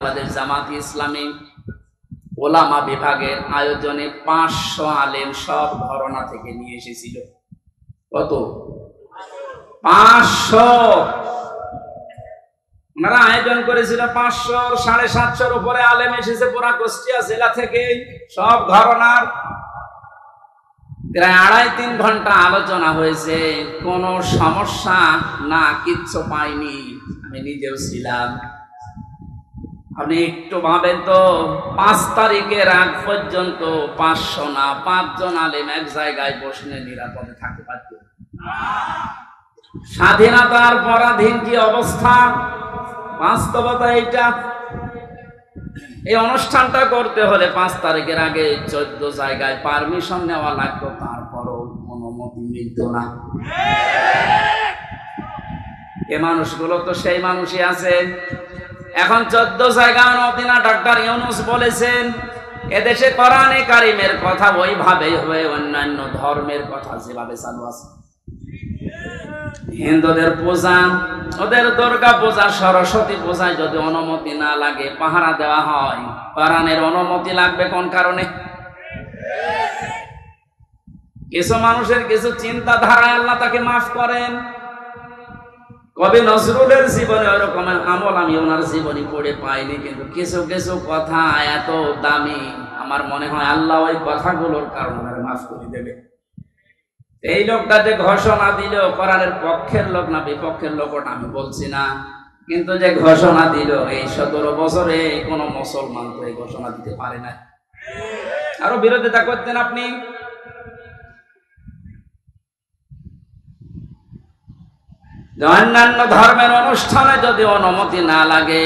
আমাদের জামাত ইসলামী ওলামা বিভাগের আয়োজনে 500 আলেম সব ঘরানা থেকে নিয়ে এসেছিল। কত? 500। ওনারা আয়োজন করেছিল 500, 750 উপরে আলেম এসেছে পুরা কুষ্টিয়া জেলা থেকে, সব ঘরানার। প্রায় 2.5-3 ঘন্টা আলোচনা হয়েছে, কোনো সমস্যা না, কিচ্ছু পাইনি। আমি নিজেও ছিলাম। আপনি একটু ভাবেন তো, 5 তারিখের আগ পর্যন্ত 500 না 5 জন আলেম এক জায়গায় বসে নিরাপদে থাকতে পারত? স্বাধীনতার পরাধীন কি অবস্থা, বাস্তবতা এইটা। এই অনুষ্ঠানটা করতে হলে 5 তারিখের আগে 14 জায়গায় পারমিশন নেওয়া লাগতো, তারপরও অনুমতি মিলত না। এ মানুষগুলো তো সেই মানুষই আছে। এখন 14 জায়গায় অনুমতি না। ডক্টর ইউনূস বলেছেন, এদেশে কোরআনে কারিমের কথা ওইভাবে হবে, অন্যান্য ধর্মের কথা যেভাবে চালু আছে। হিন্দুদের পূজা, ওদের দুর্গা পূজা, সরস্বতী পূজায় যদি অনুমতি না লাগে, পাহারা দেওয়া হয়, কোরআনের অনুমতি লাগবে কোন কারণে? কিছু মানুষের কিছু চিন্তাধারায় আল্লাহ তাকে মাফ করেন। কবি নজরুলের জীবনে ওরকম আমল আমি ওনার জীবনী পড়ে পাইনি, কিন্তু কিছু কিছু কথা এত দামি, আমার মনে হয় আল্লাহ ওই কথাগুলোর কারণে মাফ করে দেবে। এই লোকটা যে ঘোষণা দিল, কোরআনের পক্ষের লোক না বিপক্ষের লোক ওটা আমি বলছি না, কিন্তু যে ঘোষণা দিল, এই 17 বছরে কোন মুসলমান তো এই ঘোষণা দিতে পারে না। আরো বিরোধিতা করতেন আপনি। অন্যান্য ধর্মের অনুষ্ঠানে যদি অনুমতি না লাগে,